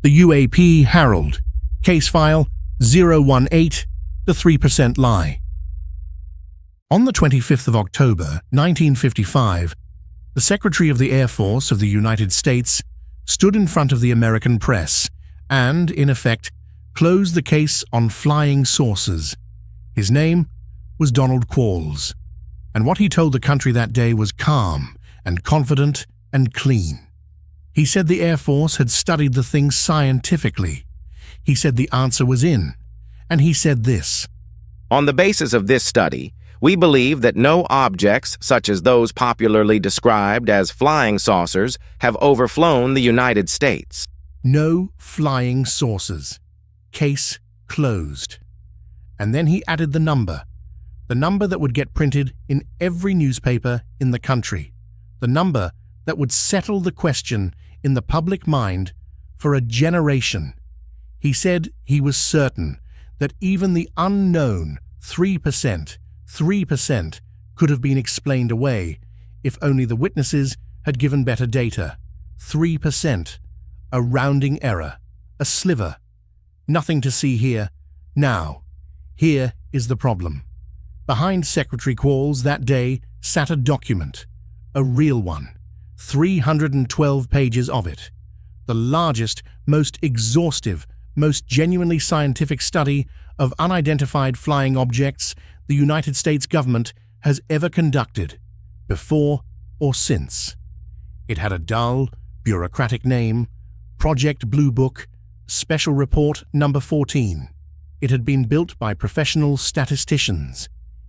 The UAP Herald, case file 018, the 3% lie. On the 25th of October, 1955, the Secretary of the Air Force of the United States stood in front of the American press and, in effect, closed the case on flying saucers. His name was Donald Quarles, and what he told the country that day was calm and confident and clean. He said the Air Force had studied the thing scientifically. He said the answer was in, and he said this: "On the basis of this study, we believe that no objects, such as those popularly described as flying saucers, have overflown the United States." No flying saucers. Case closed. And then he added the number that would get printed in every newspaper in the country, the number that would settle the question in the public mind for a generation. He said he was certain that even the unknown 3% could have been explained away if only the witnesses had given better data. 3%, a rounding error, a sliver. Nothing to see here. Now, here is the problem. Behind Secretary Quarles that day sat a document, a real one, 312 pages of it, the largest, most exhaustive, most genuinely scientific study of unidentified flying objects the United States government has ever conducted, before or since. It had a dull, bureaucratic name, Project Blue Book, Special Report Number 14. It had been built by professional statisticians.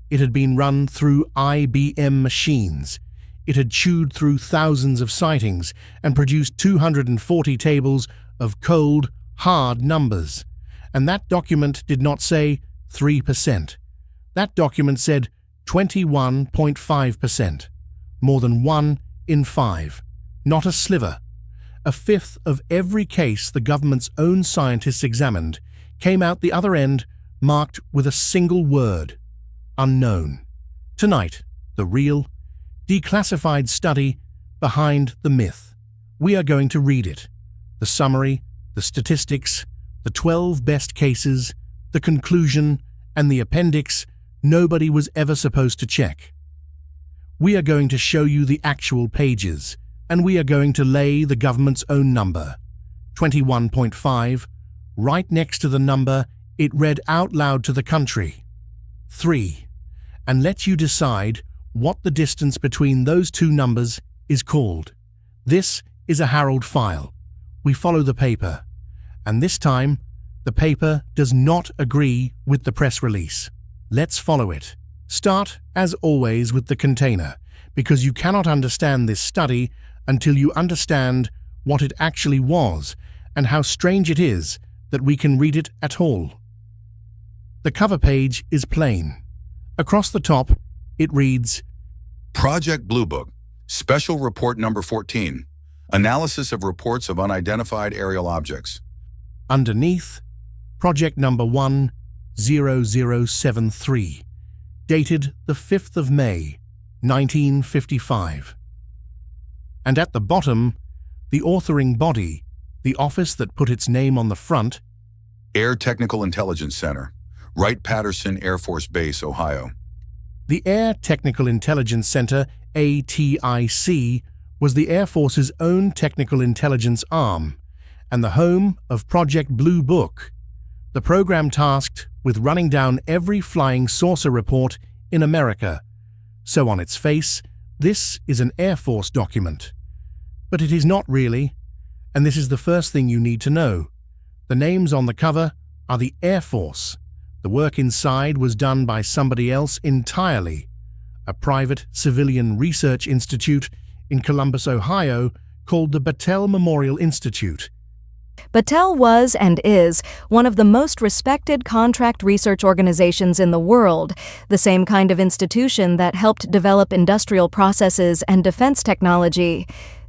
It had been run through IBM machines. It had chewed through thousands of sightings and produced 240 tables of cold, hard numbers. And that document did not say 3%. That document said 21.5%. More than 1 in 5. Not a sliver. A fifth of every case the government's own scientists examined came out the other end marked with a single word: unknown. Tonight, the real, declassified study behind the myth. We are going to read it. The summary, the statistics, the 12 best cases, the conclusion, and the appendix nobody was ever supposed to check. We are going to show you the actual pages, and we are going to lay the government's own number, 21.5, right next to the number it read out loud to the country, 3, and let you decide what the distance between those two numbers is called. This is a Herald file. We follow the paper, and this time the paper does not agree with the press release. Let's follow it. Start, as always, with the container, because you cannot understand this study until you understand what it actually was and how strange it is that we can read it at all. The cover page is plain. Across the top, it reads, Project Blue Book, Special Report Number 14, Analysis of Reports of Unidentified Aerial Objects. Underneath, Project Number 10073, dated the 5th of May, 1955. And at the bottom, the authoring body, the office that put its name on the front, Air Technical Intelligence Center, Wright-Patterson Air Force Base, Ohio. The Air Technical Intelligence Center, ATIC, was the Air Force's own technical intelligence arm, and the home of Project Blue Book, the program tasked with running down every flying saucer report in America. So on its face, this is an Air Force document. But it is not really, and this is the first thing you need to know. The names on the cover are the Air Force. The work inside was done by somebody else entirely, a private civilian research institute in Columbus, Ohio, called the Battelle Memorial Institute. Battelle was and is one of the most respected contract research organizations in the world, the same kind of institution that helped develop industrial processes and defense technology.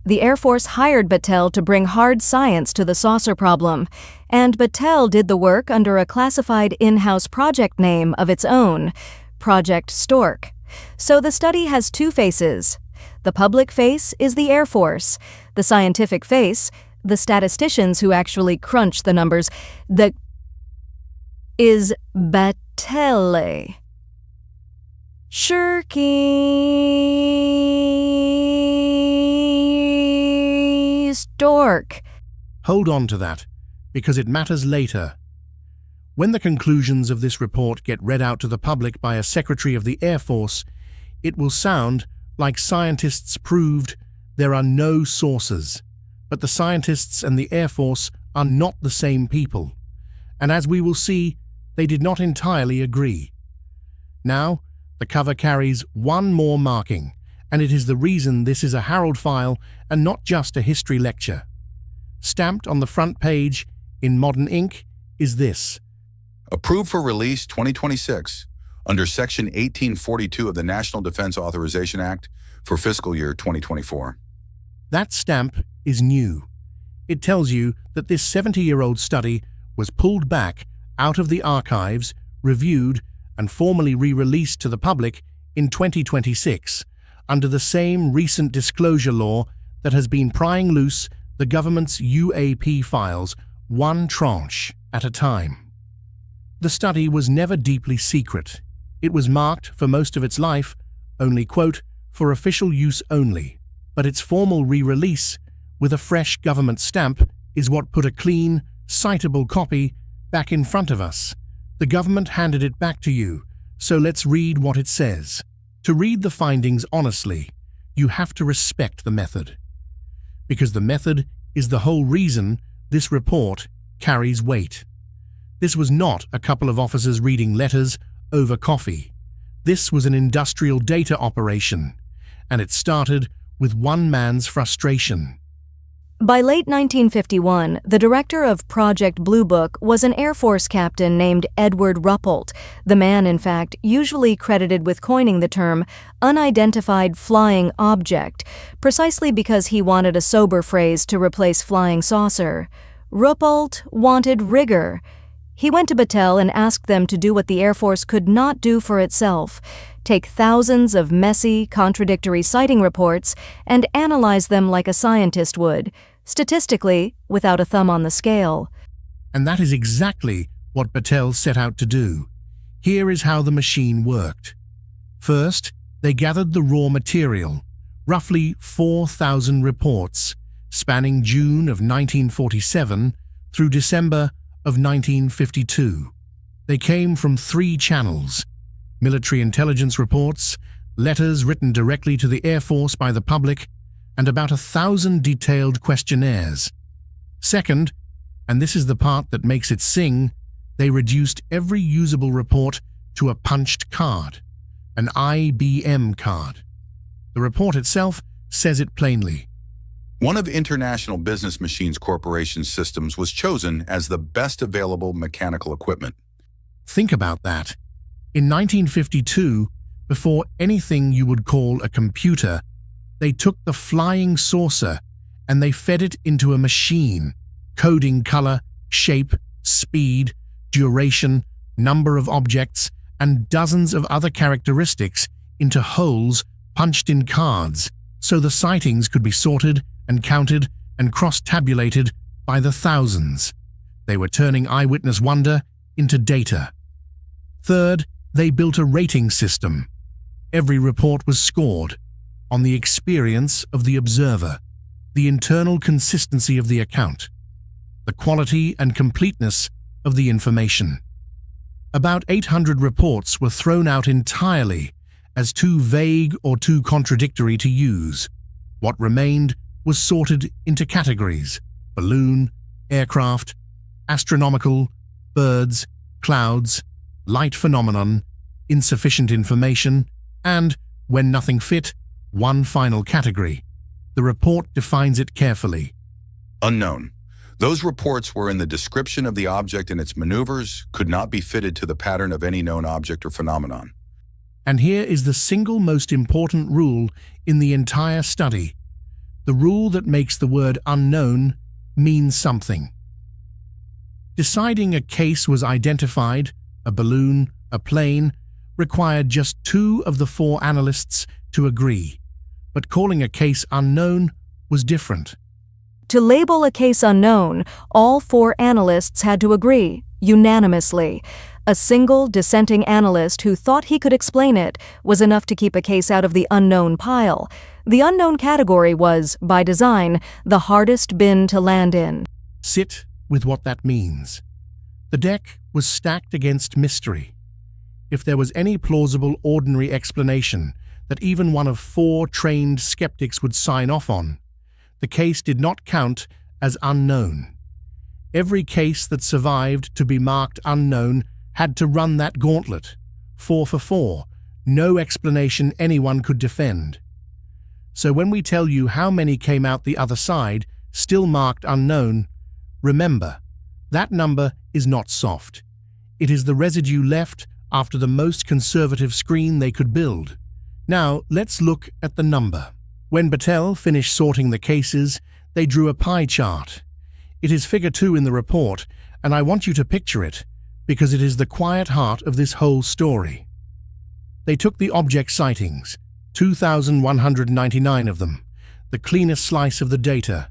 The Air Force hired Battelle to bring hard science to the saucer problem, and Battelle did the work under a classified in-house project name of its own, Project Stork. So the study has two faces. The public face is the Air Force. The scientific face, the statisticians who actually crunch the numbers, is Battelle. Shirky stork. Hold on to that, because it matters later. When the conclusions of this report get read out to the public by a Secretary of the Air Force, it will sound like scientists proved there are no sources. But the scientists and the Air Force are not the same people. And as we will see, they did not entirely agree. Now, the cover carries one more marking, and it is the reason this is a Herald file and not just a history lecture. Stamped on the front page in modern ink is this: Approved for release 2026 under Section 1842 of the National Defense Authorization Act for fiscal year 2024. That stamp is new. It tells you that this 70-year-old study was pulled back out of the archives, reviewed, and formally re-released to the public in 2026 under the same recent disclosure law that has been prying loose the government's UAP files one tranche at a time. The study was never deeply secret. It was marked for most of its life only, quote, for official use only, but its formal re-release with a fresh government stamp is what put a clean, citable copy back in front of us. The government handed it back to you, so let's read what it says. To read the findings honestly, you have to respect the method. Because the method is the whole reason this report carries weight. This was not a couple of officers reading letters over coffee. This was an industrial data operation, and it started with one man's frustration. By late 1951, the director of Project Blue Book was an Air Force captain named Edward Ruppelt, the man, in fact, usually credited with coining the term unidentified flying object, precisely because he wanted a sober phrase to replace flying saucer. Ruppelt wanted rigor. He went to Battelle and asked them to do what the Air Force could not do for itself: take thousands of messy, contradictory sighting reports and analyze them like a scientist would, statistically, without a thumb on the scale. And that is exactly what Battelle set out to do. Here is how the machine worked. First, they gathered the raw material, roughly 4,000 reports, spanning June of 1947 through December of 1952. They came from 3 channels: military intelligence reports, letters written directly to the Air Force by the public, and about 1,000 detailed questionnaires. Second, and this is the part that makes it sing, they reduced every usable report to a punched card, an IBM card. The report itself says it plainly. One of International Business Machines Corporation's systems was chosen as the best available mechanical equipment. Think about that. In 1952, before anything you would call a computer, they took the flying saucer and they fed it into a machine, coding color, shape, speed, duration, number of objects, and dozens of other characteristics into holes punched in cards, so the sightings could be sorted and counted and cross-tabulated by the thousands. They were turning eyewitness wonder into data. Third, they built a rating system. Every report was scored on the experience of the observer, the internal consistency of the account, the quality and completeness of the information. About 800 reports were thrown out entirely as too vague or too contradictory to use. What remained was sorted into categories: balloon, aircraft, astronomical, birds, clouds, light phenomenon, insufficient information, and, when nothing fit, one final category. The report defines it carefully. Unknown. Those reports were in the description of the object and its maneuvers, could not be fitted to the pattern of any known object or phenomenon. And here is the single most important rule in the entire study. The rule that makes the word unknown mean something. Deciding a case was identified, a balloon, a plane, required just 2 of the 4 analysts to agree. But calling a case unknown was different. To label a case unknown, all 4 analysts had to agree, unanimously. A single dissenting analyst who thought he could explain it was enough to keep a case out of the unknown pile. The unknown category was, by design, the hardest bin to land in. Sit with what that means. The deck was stacked against mystery. If there was any plausible ordinary explanation that even one of 4 trained skeptics would sign off on, the case did not count as unknown. Every case that survived to be marked unknown had to run that gauntlet, 4 for 4, no explanation anyone could defend. So when we tell you how many came out the other side, still marked unknown, remember, that number is not soft. It is the residue left after the most conservative screen they could build. Now, let's look at the number. When Battelle finished sorting the cases, they drew a pie chart. It is figure 2 in the report, and I want you to picture it, because it is the quiet heart of this whole story. They took the object sightings, 2,199 of them, the cleanest slice of the data,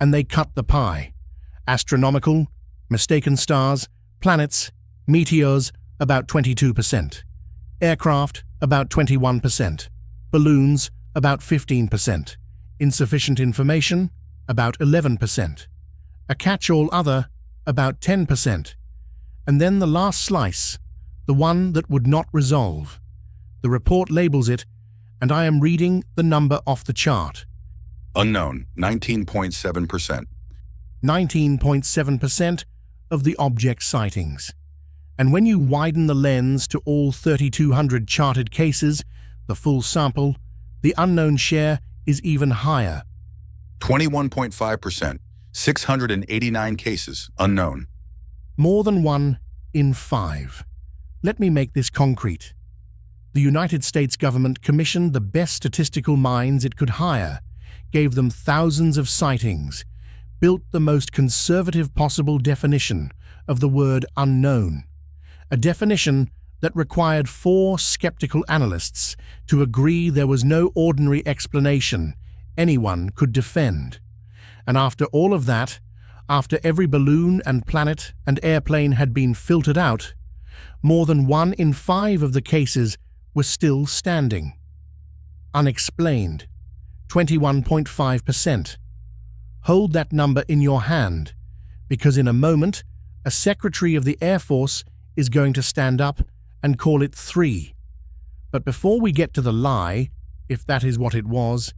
and they cut the pie. Astronomical, mistaken stars, planets, meteors, about 22%. Aircraft, about 21%. Balloons, about 15%. Insufficient information, about 11%. A catch-all other, about 10%. And then the last slice, the one that would not resolve. The report labels it, and I am reading the number off the chart. Unknown, 19.7%. 19.7% of the object sightings. And when you widen the lens to all 3,200 charted cases, the full sample, the unknown share is even higher. 21.5%. 689 cases, unknown. More than 1 in 5. Let me make this concrete. The United States government commissioned the best statistical minds it could hire, gave them thousands of sightings, built the most conservative possible definition of the word unknown, a definition that required 4 skeptical analysts to agree there was no ordinary explanation anyone could defend. And after all of that, after every balloon and planet and airplane had been filtered out, more than 1 in 5 of the cases were still standing. Unexplained, 21.5%. Hold that number in your hand, because in a moment, a Secretary of the Air Force is going to stand up and call it 3. But before we get to the lie, if that is what it was,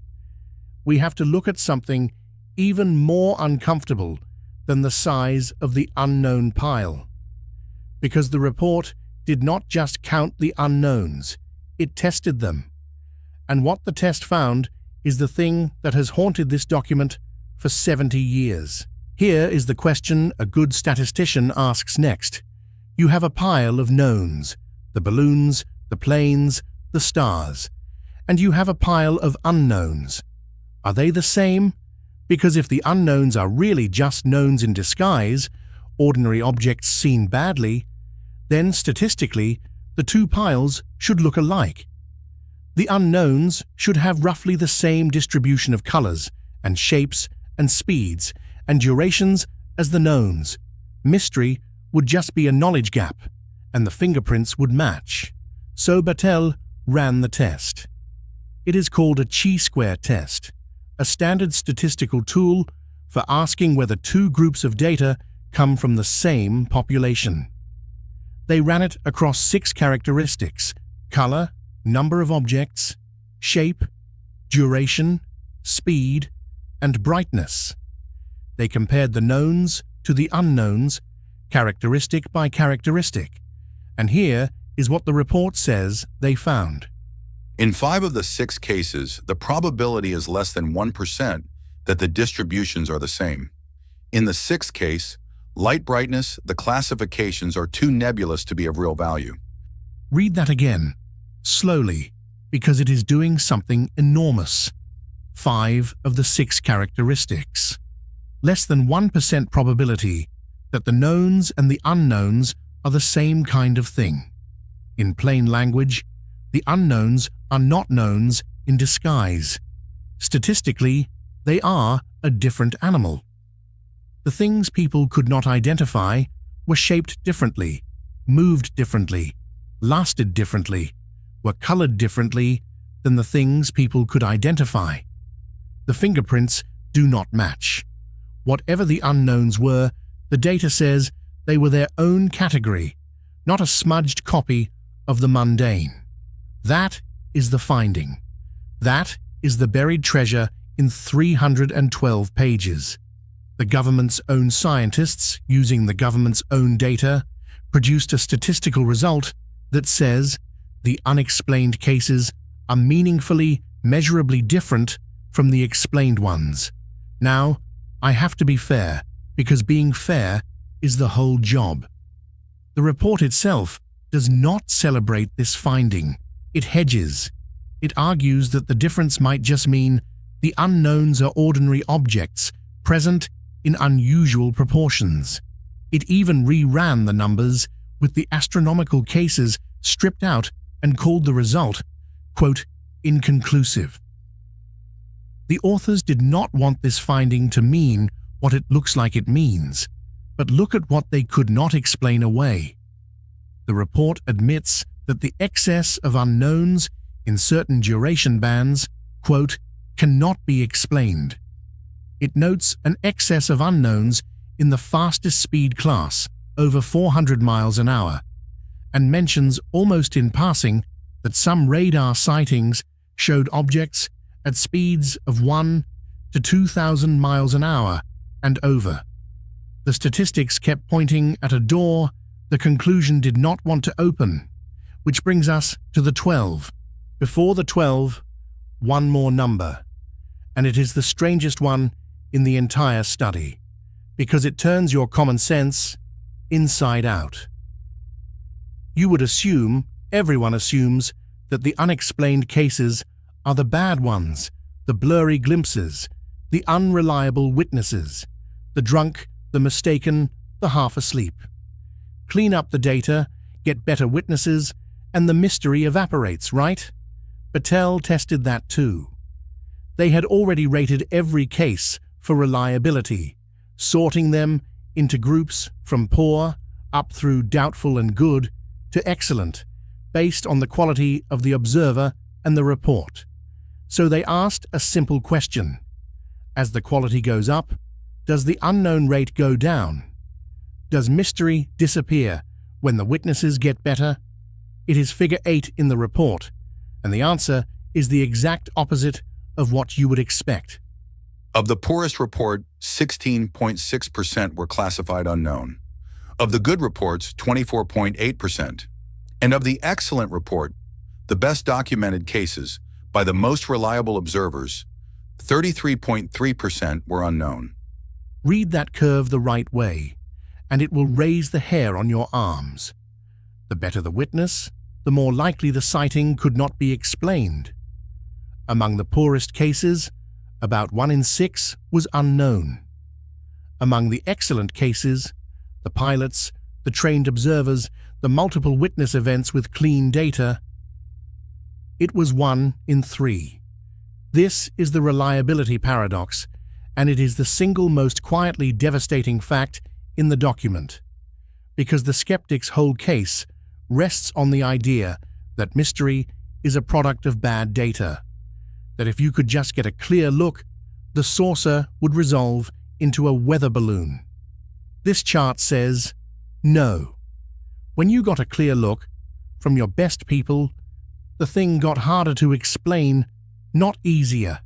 we have to look at something even more uncomfortable than the size of the unknown pile. Because the report did not just count the unknowns, it tested them. And what the test found is the thing that has haunted this document for 70 years. Here is the question a good statistician asks next. You have a pile of knowns, the balloons, the planes, the stars, and you have a pile of unknowns. Are they the same? Because if the unknowns are really just knowns in disguise, ordinary objects seen badly, then statistically, the 2 piles should look alike. The unknowns should have roughly the same distribution of colors and shapes and speeds and durations as the knowns. Mystery would just be a knowledge gap, and the fingerprints would match. So Battelle ran the test. It is called a chi-square test, a standard statistical tool for asking whether 2 groups of data come from the same population. They ran it across 6 characteristics: color, number of objects, shape, duration, speed, and brightness. They compared the knowns to the unknowns, characteristic by characteristic, and here is what the report says they found. In 5 of the 6 cases, the probability is less than 1% that the distributions are the same. In the 6th case, light brightness, the classifications are too nebulous to be of real value. Read that again, slowly, because it is doing something enormous. 5 of the 6 characteristics. Less than 1% probability that the knowns and the unknowns are the same kind of thing. In plain language, the unknowns are not knowns in disguise. Statistically, they are a different animal. The things people could not identify were shaped differently, moved differently, lasted differently, were colored differently than the things people could identify. The fingerprints do not match. Whatever the unknowns were, the data says they were their own category, not a smudged copy of the mundane. That is the finding. That is the buried treasure in 312 pages. The government's own scientists, using the government's own data, produced a statistical result that says the unexplained cases are meaningfully, measurably different from the explained ones. Now, I have to be fair, because being fair is the whole job. The report itself does not celebrate this finding. It hedges. It argues that the difference might just mean the unknowns are ordinary objects present in unusual proportions. It even reran the numbers with the astronomical cases stripped out and called the result, quote, inconclusive. The authors did not want this finding to mean what it looks like it means, but look at what they could not explain away. The report admits that the excess of unknowns in certain duration bands, quote, cannot be explained. It notes an excess of unknowns in the fastest speed class, over 400 miles an hour, and mentions almost in passing that some radar sightings showed objects at speeds of 1 to 2,000 miles an hour and over. The statistics kept pointing at a door the conclusion did not want to open, which brings us to the 12. Before the 12, one more number, and it is the strangest one in the entire study, because it turns your common sense inside out. You would assume, everyone assumes, that the unexplained cases are the bad ones, the blurry glimpses, the unreliable witnesses, the drunk, the mistaken, the half asleep. Clean up the data, get better witnesses, and the mystery evaporates, right? Battelle tested that too. They had already rated every case for reliability, sorting them into groups from poor up through doubtful and good to excellent, based on the quality of the observer and the report. So they asked a simple question. As the quality goes up, does the unknown rate go down? Does mystery disappear when the witnesses get better? It is figure 8 in the report, and the answer is the exact opposite of what you would expect. Of the poorest report, 16.6% were classified unknown. Of the good reports, 24.8%. And of the excellent report, the best documented cases, by the most reliable observers, 33.3% were unknown. Read that curve the right way, and it will raise the hair on your arms. The better the witness, the more likely the sighting could not be explained. Among the poorest cases, about 1 in 6 was unknown. Among the excellent cases, the pilots, the trained observers, the multiple witness events with clean data, it was 1 in 3. This is the reliability paradox, and it is the single most quietly devastating fact in the document, because the skeptic's whole case rests on the idea that mystery is a product of bad data, that if you could just get a clear look, the saucer would resolve into a weather balloon. This chart says, no. When you got a clear look, from your best people, the thing got harder to explain, not easier.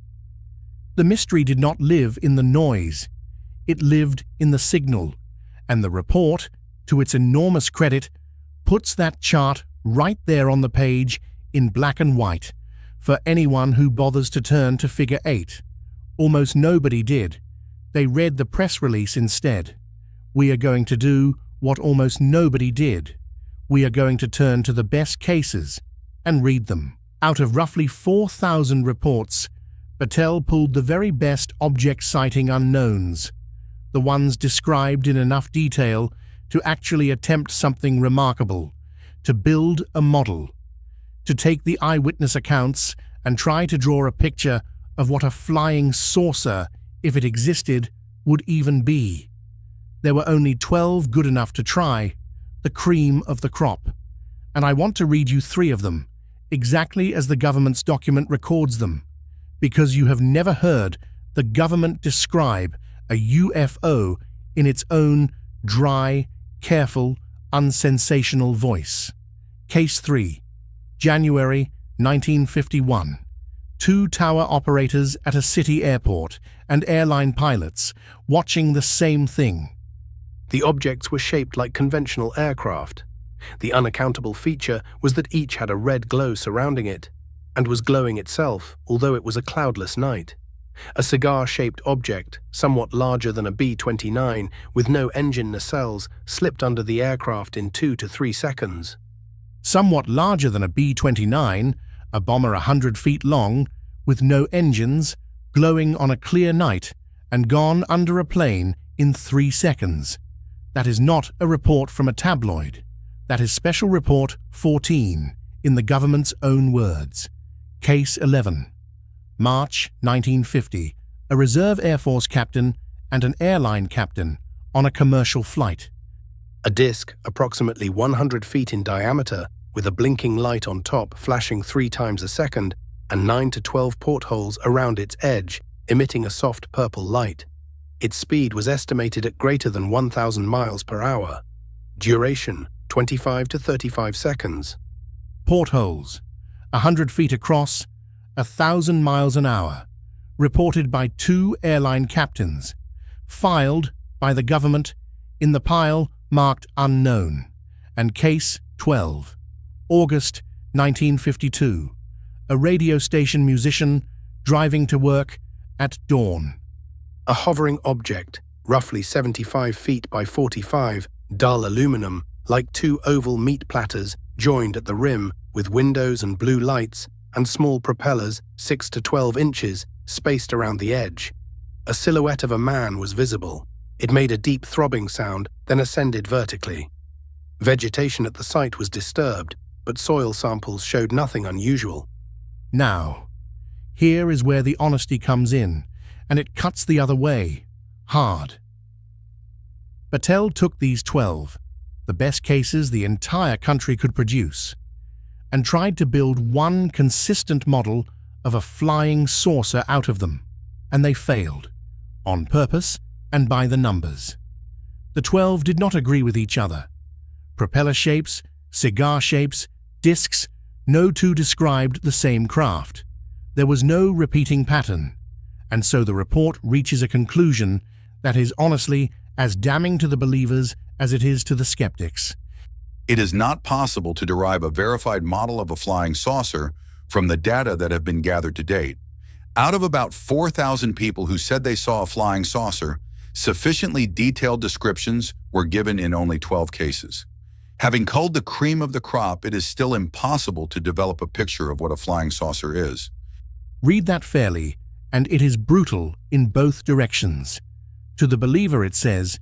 The mystery did not live in the noise. It lived in the signal, and the report, to its enormous credit, puts that chart right there on the page in black and white for anyone who bothers to turn to figure 8. Almost nobody did. They read the press release instead. We are going to do what almost nobody did. We are going to turn to the best cases and read them. Out of roughly 4,000 reports, Battelle pulled the very best object sighting unknowns, the ones described in enough detail to actually attempt something remarkable, to build a model, to take the eyewitness accounts and try to draw a picture of what a flying saucer if it existed, would even be. There were only 12 good enough to try, the cream of the crop. And I want to read you 3 of them, exactly as the government's document records them, because you have never heard the government describe a UFO in its own dry, careful, unsensational voice. Case 3, January 1951. 2 tower operators at a city airport and airline pilots watching the same thing. The objects were shaped like conventional aircraft. The unaccountable feature was that each had a red glow surrounding it, and was glowing itself, although it was a cloudless night. A cigar-shaped object, somewhat larger than a B-29, with no engine nacelles, slipped under the aircraft in 2 to 3 seconds. Somewhat larger than a B-29, a bomber 100 feet long, with no engines, glowing on a clear night, and gone under a plane in 3 seconds. That is not a report from a tabloid. That is Special Report 14, in the government's own words. Case 11. March 1950. A Reserve Air Force captain and an airline captain on a commercial flight. A disc, approximately 100 feet in diameter, with a blinking light on top flashing 3 times a second, and 9 to 12 portholes around its edge, emitting a soft purple light. Its speed was estimated at greater than 1,000 miles per hour. Duration, 25 to 35 seconds. Portholes, 100 feet across, 1,000 miles an hour, reported by 2 airline captains, filed by the government in the pile marked unknown, and Case 12, August 1952, a radio station musician driving to work at dawn. A hovering object, roughly 75 feet by 45, dull aluminum, like 2 oval meat platters joined at the rim with windows and blue lights and small propellers 6 to 12 inches spaced around the edge. A silhouette of a man was visible. It made a deep throbbing sound, then ascended vertically. Vegetation at the site was disturbed, but soil samples showed nothing unusual. Now, here is where the honesty comes in, and it cuts the other way, hard. Battelle took these 12, the best cases the entire country could produce, and tried to build one consistent model of a flying saucer out of them, and they failed, on purpose and by the numbers. The 12 did not agree with each other. Propeller shapes, cigar shapes, discs, no 2 described the same craft. There was no repeating pattern, and so the report reaches a conclusion that is honestly as damning to the believers as it is to the skeptics. It is not possible to derive a verified model of a flying saucer from the data that have been gathered to date. Out of about 4,000 people who said they saw a flying saucer, sufficiently detailed descriptions were given in only 12 cases. Having culled the cream of the crop, it is still impossible to develop a picture of what a flying saucer is. Read that fairly, and it is brutal in both directions. To the believer it says,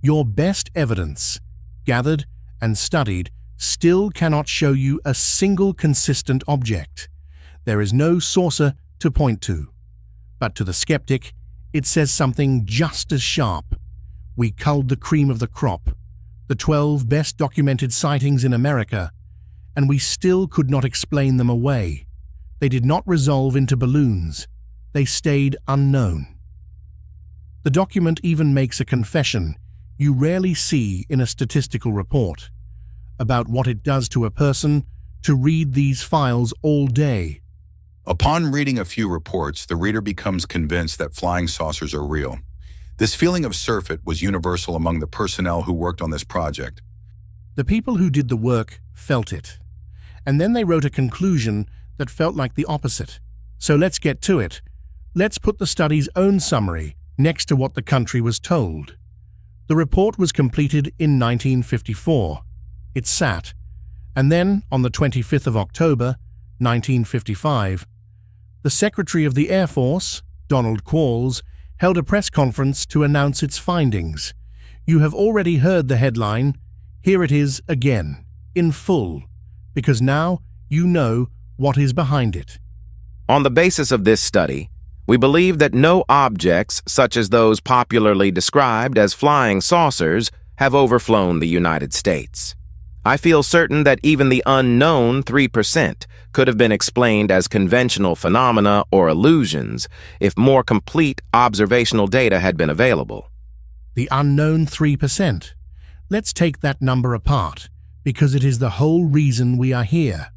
your best evidence, gathered and studied, still cannot show you a single consistent object. There is no saucer to point to. But to the skeptic, it says something just as sharp. We culled the cream of the crop, the 12 best documented sightings in America, and we still could not explain them away. They did not resolve into balloons. They stayed unknown. The document even makes a confession you rarely see in a statistical report about what it does to a person to read these files all day. Upon reading a few reports, the reader becomes convinced that flying saucers are real. This feeling of surfeit was universal among the personnel who worked on this project. The people who did the work felt it, and then they wrote a conclusion that felt like the opposite. So let's get to it. Let's put the study's own summary next to what the country was told. The report was completed in 1954. It sat, and then on the 25th of October, 1955, the Secretary of the Air Force, Donald Quarles, held a press conference to announce its findings. You have already heard the headline. Here it is again, in full, because now you know what is behind it. On the basis of this study, We believe that no objects, such as those popularly described as flying saucers, have overflown the United States. I feel certain that even the unknown 3% could have been explained as conventional phenomena or illusions if more complete observational data had been available. The unknown 3%. Let's take that number apart, because it is the whole reason we are here.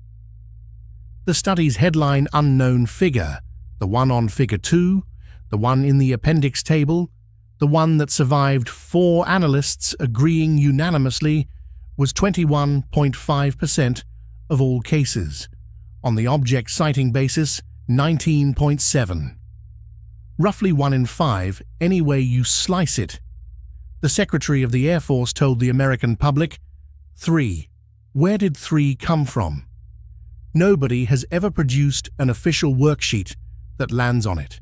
The study's headline unknown figure, the one on Figure 2, the one in the appendix table, the one that survived 4 analysts agreeing unanimously, was 21.5% of all cases. On the object sighting basis, 19.7. Roughly 1 in 5, any way you slice it. The Secretary of the Air Force told the American public, 3. Where did 3 come from? Nobody has ever produced an official worksheet that lands on it.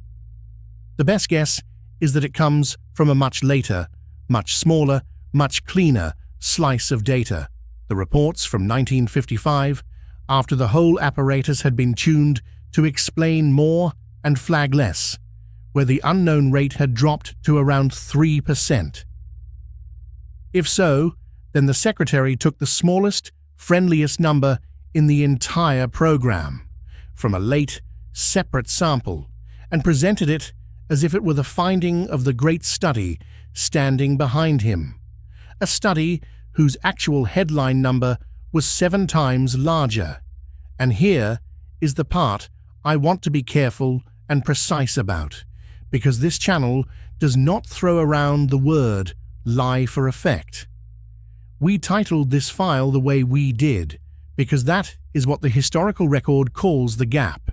The best guess is that it comes from a much later, much smaller, much cleaner slice of data, the reports from 1955, after the whole apparatus had been tuned to explain more and flag less, where the unknown rate had dropped to around 3%. If so, then the Secretary took the smallest, friendliest number in the entire program, from a late, separate sample, and presented it as if it were the finding of the great study standing behind him, a study whose actual headline number was 7 times larger. And here is the part I want to be careful and precise about, because this channel does not throw around the word lie for effect. We titled this file the way we did, because that is what the historical record calls the gap.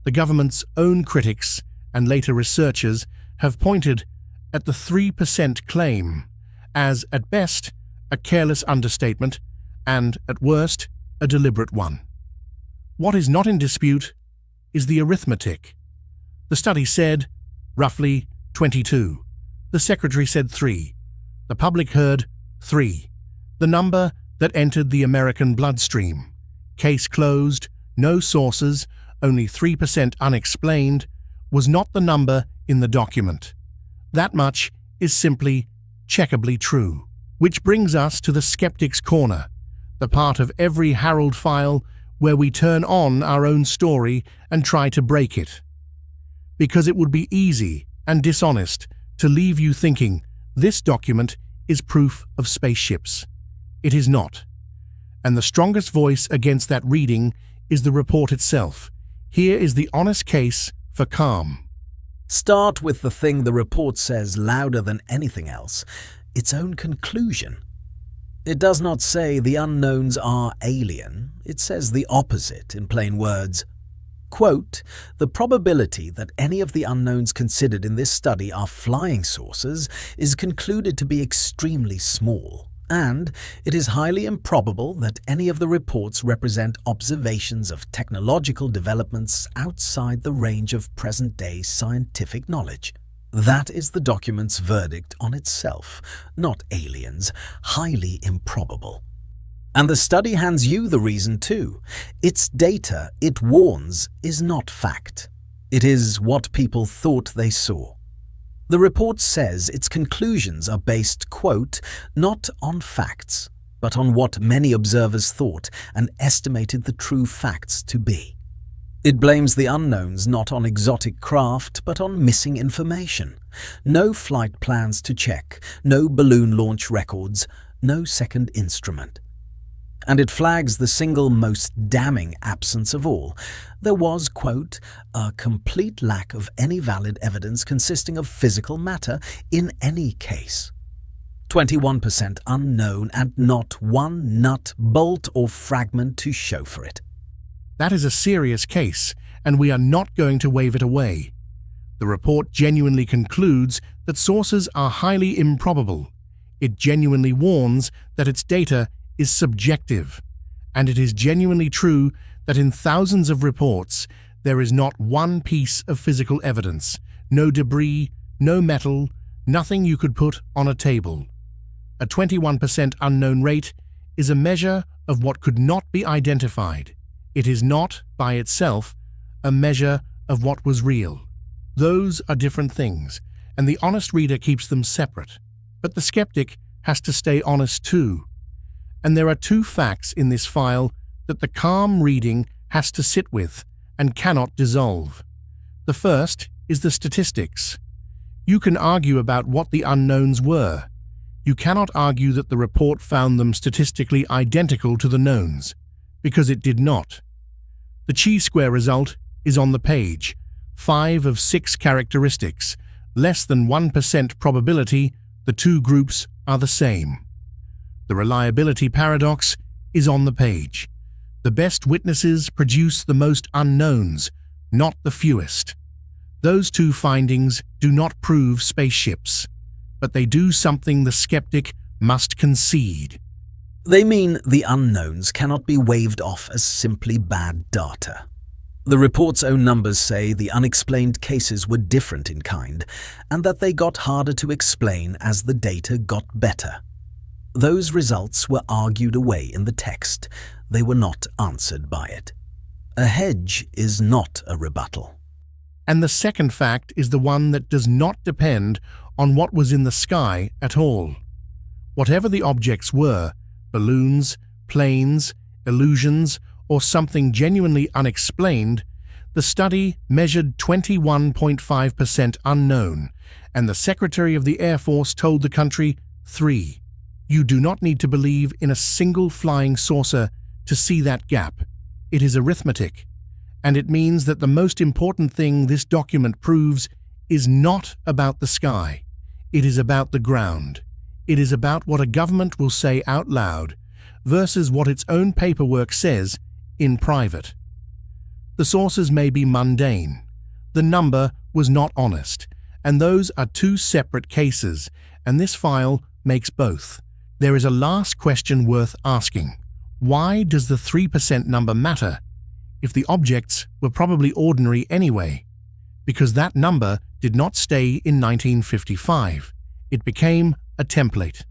The government's own critics and later researchers have pointed at the 3% claim as, at best, a careless understatement and, at worst, a deliberate one. What is not in dispute is the arithmetic. The study said, roughly, 22. The Secretary said 3. The public heard 3. The number that entered the American bloodstream. Case closed, no sources, only 3% unexplained, was not the number in the document. That much is simply checkably true. Which brings us to the skeptic's corner, the part of every Harold file where we turn on our own story and try to break it. Because it would be easy and dishonest to leave you thinking this document is proof of spaceships. It is not. And the strongest voice against that reading is the report itself. Here is the honest case for calm. Start with the thing the report says louder than anything else, its own conclusion. It does not say the unknowns are alien. It says the opposite in plain words. Quote, the probability that any of the unknowns considered in this study are flying saucers is concluded to be extremely small, and it is highly improbable that any of the reports represent observations of technological developments outside the range of present-day scientific knowledge. That is the document's verdict on itself, not aliens, highly improbable. And the study hands you the reason too. Its data, it warns, is not fact. It is what people thought they saw. The report says its conclusions are based, quote, not on facts, but on what many observers thought and estimated the true facts to be. It blames the unknowns not on exotic craft, but on missing information. No flight plans to check, no balloon launch records, no second instrument. And it flags the single most damning absence of all. There was, quote, a complete lack of any valid evidence consisting of physical matter in any case. 21% unknown and not one nut, bolt or fragment to show for it. That is a serious case, and we are not going to wave it away. The report genuinely concludes that sources are highly improbable. It genuinely warns that its data is subjective, and it is genuinely true that in thousands of reports there is not one piece of physical evidence, no debris, no metal, nothing you could put on a table. A 21% unknown rate is a measure of what could not be identified. It is not, by itself, a measure of what was real. Those are different things, and the honest reader keeps them separate. But the skeptic has to stay honest too. And there are two facts in this file that the calm reading has to sit with and cannot dissolve. The first is the statistics. You can argue about what the unknowns were. You cannot argue that the report found them statistically identical to the knowns, because it did not. The chi-square result is on the page. 5 of 6 characteristics, less than 1% probability, the two groups are the same. The reliability paradox is on the page. The best witnesses produce the most unknowns, not the fewest. Those two findings do not prove spaceships, but they do something the skeptic must concede. They mean the unknowns cannot be waved off as simply bad data. The report's own numbers say the unexplained cases were different in kind, and that they got harder to explain as the data got better. Those results were argued away in the text. They were not answered by it. A hedge is not a rebuttal. And the second fact is the one that does not depend on what was in the sky at all. Whatever the objects were, balloons, planes, illusions, or something genuinely unexplained, the study measured 21.5% unknown, and the Secretary of the Air Force told the country 3. You do not need to believe in a single flying saucer to see that gap. It is arithmetic, and it means that the most important thing this document proves is not about the sky. It is about the ground. It is about what a government will say out loud versus what its own paperwork says in private. The sources may be mundane. The number was not honest, and those are two separate cases, and this file makes both. There is a last question worth asking. Why does the 3% number matter if the objects were probably ordinary anyway? Because that number did not stay in 1955. It became a template.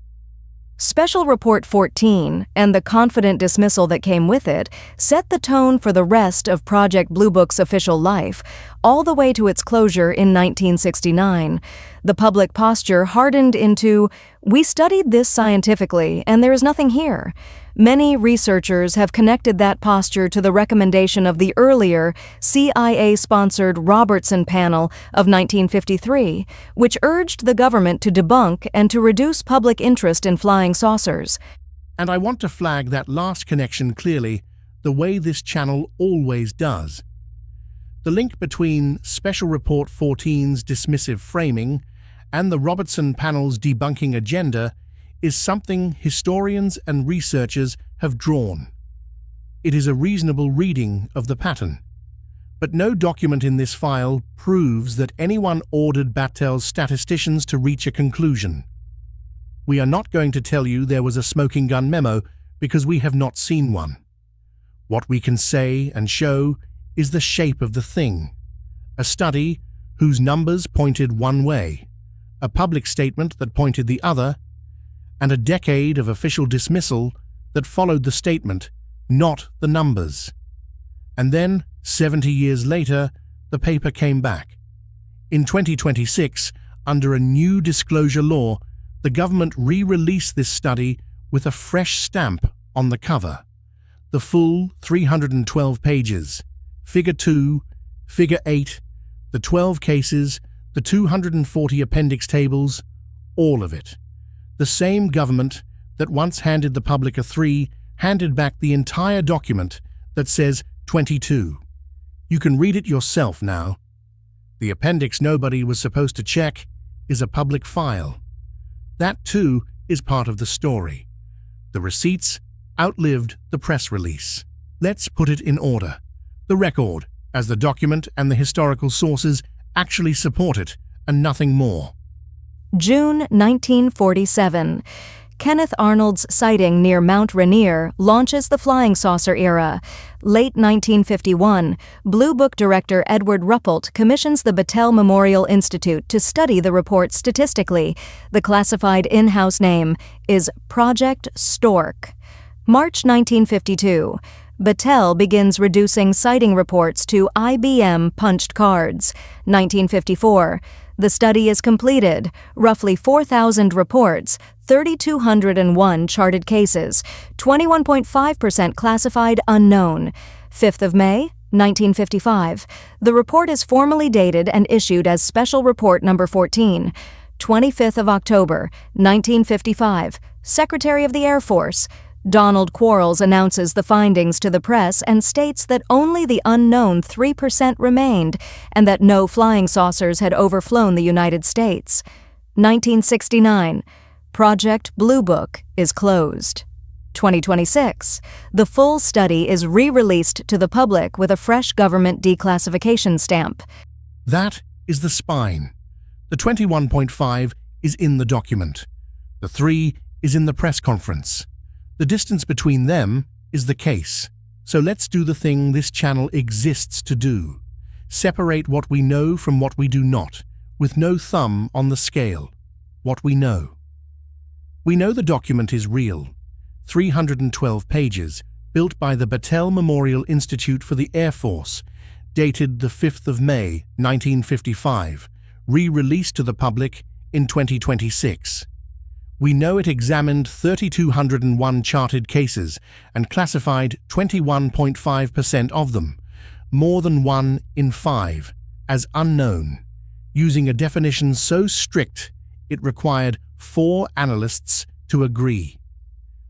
Special Report 14 and the confident dismissal that came with it set the tone for the rest of Project Blue Book's official life, all the way to its closure in 1969. The public posture hardened into, "We studied this scientifically, and there is nothing here." Many researchers have connected that posture to the recommendation of the earlier CIA-sponsored Robertson Panel of 1953, which urged the government to debunk and to reduce public interest in flying saucers. And I want to flag that last connection clearly, the way this channel always does. The link between Special Report 14's dismissive framing and the Robertson Panel's debunking agenda is something historians and researchers have drawn. It is a reasonable reading of the pattern. But no document in this file proves that anyone ordered Battelle's statisticians to reach a conclusion. We are not going to tell you there was a smoking gun memo because we have not seen one. What we can say and show is the shape of the thing. A study whose numbers pointed one way, a public statement that pointed the other, and a decade of official dismissal that followed the statement, not the numbers. And then, 70 years later, the paper came back. In 2026, under a new disclosure law, the government re-released this study with a fresh stamp on the cover. The full 312 pages, Figure 2, Figure 8, the 12 cases, the 240 appendix tables, all of it. The same government that once handed the public a 3 handed back the entire document that says 22. You can read it yourself now. The appendix nobody was supposed to check is a public file. That too is part of the story. The receipts outlived the press release. Let's put it in order. The record, as the document and the historical sources actually support it, and nothing more. June 1947. Kenneth Arnold's sighting near Mount Rainier launches the flying saucer era. Late 1951, Blue Book director Edward Ruppelt commissions the Battelle Memorial Institute to study the report statistically. The classified in-house name is Project Stork. March 1952. Battelle begins reducing sighting reports to IBM punched cards. 1954. The study is completed. Roughly 4,000 reports, 3,201 charted cases, 21.5% classified unknown. 5th of May, 1955. The report is formally dated and issued as Special Report Number 14. 25th of October, 1955. Secretary of the Air Force. Donald Quarles announces the findings to the press and states that only the unknown 3% remained and that no flying saucers had overflown the United States. 1969. Project Blue Book is closed. 2026. The full study is re-released to the public with a fresh government declassification stamp. That is the spine. The 21.5 is in the document. The 3 is in the press conference. The distance between them is the case. So let's do the thing this channel exists to do. Separate what we know from what we do not, with no thumb on the scale. What we know. We know the document is real. 312 pages, built by the Battelle Memorial Institute for the Air Force, dated the 5th of May, 1955, re-released to the public in 2026. We know it examined 3,201 charted cases and classified 21.5% of them, more than 1 in 5, as unknown, using a definition so strict it required 4 analysts to agree.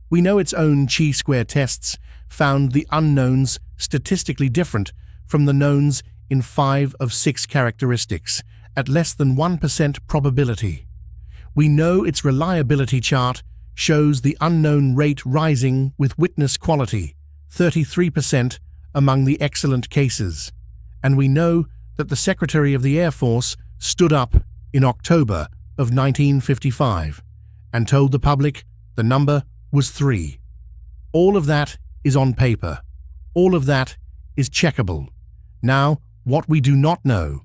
We know its own chi-square tests found the unknowns statistically different from the knowns in 5 of 6 characteristics, at less than 1% probability. We know its reliability chart shows the unknown rate rising with witness quality, 33% among the excellent cases. And we know that the Secretary of the Air Force stood up in October of 1955 and told the public the number was 3. All of that is on paper. All of that is checkable. Now, what we do not know,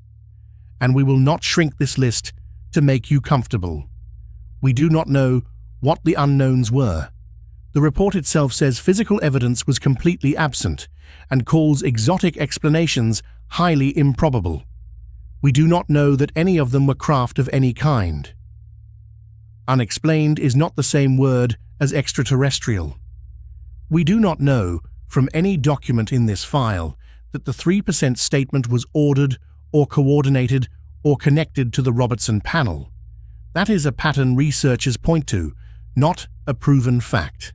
and we will not shrink this list to make you comfortable. We do not know what the unknowns were. The report itself says physical evidence was completely absent and calls exotic explanations highly improbable. We do not know that any of them were craft of any kind. Unexplained is not the same word as extraterrestrial. We do not know from any document in this file that the 3% statement was ordered or coordinated or connected to the Robertson panel. That is a pattern researchers point to, not a proven fact.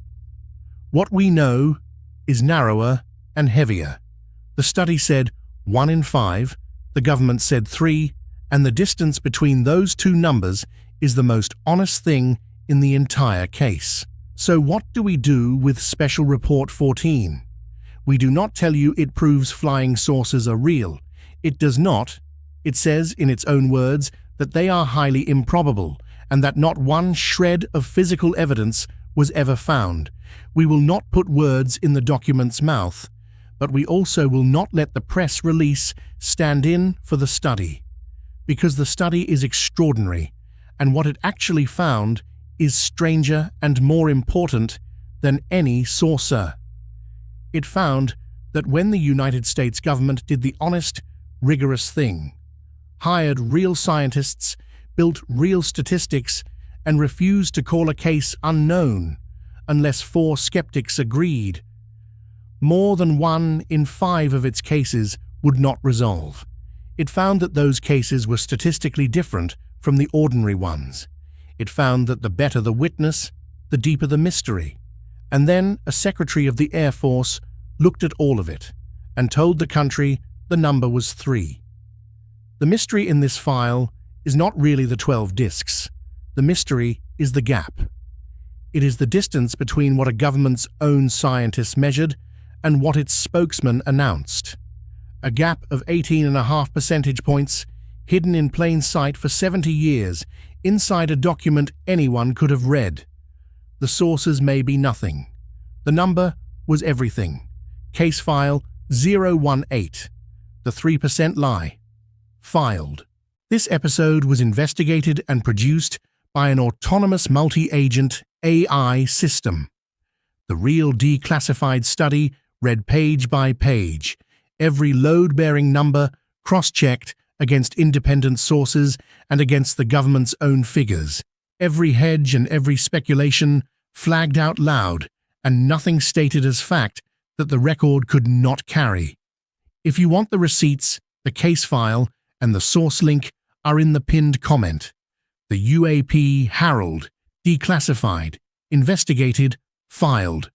What we know is narrower and heavier. The study said 1 in 5, the government said 3, and the distance between those two numbers is the most honest thing in the entire case. So what do we do with Special Report 14? We do not tell you it proves flying saucers are real. It does not. It says, in its own words, that they are highly improbable and that not one shred of physical evidence was ever found. We will not put words in the document's mouth, but we also will not let the press release stand in for the study, because the study is extraordinary, and what it actually found is stranger and more important than any saucer. It found that when the United States government did the honest, rigorous thing, hired real scientists, built real statistics, and refused to call a case unknown unless 4 skeptics agreed, more than 1 in 5 of its cases would not resolve. It found that those cases were statistically different from the ordinary ones. It found that the better the witness, the deeper the mystery. And then a Secretary of the Air Force looked at all of it and told the country the number was 3. The mystery in this file is not really the 12 discs. The mystery is the gap. It is the distance between what a government's own scientists measured and what its spokesman announced. A gap of 18.5 percentage points, hidden in plain sight for 70 years, inside a document anyone could have read. The sources may be nothing. The number was everything. Case file 018. The 3% lie. Filed. This episode was investigated and produced by an autonomous multi-agent AI system. The real declassified study read page by page, every load-bearing number cross-checked against independent sources and against the government's own figures, every hedge and every speculation flagged out loud, and nothing stated as fact that the record could not carry. If you want the receipts, the case file, and the source link are in the pinned comment. The UAP Harold, Declassified, Investigated, Filed.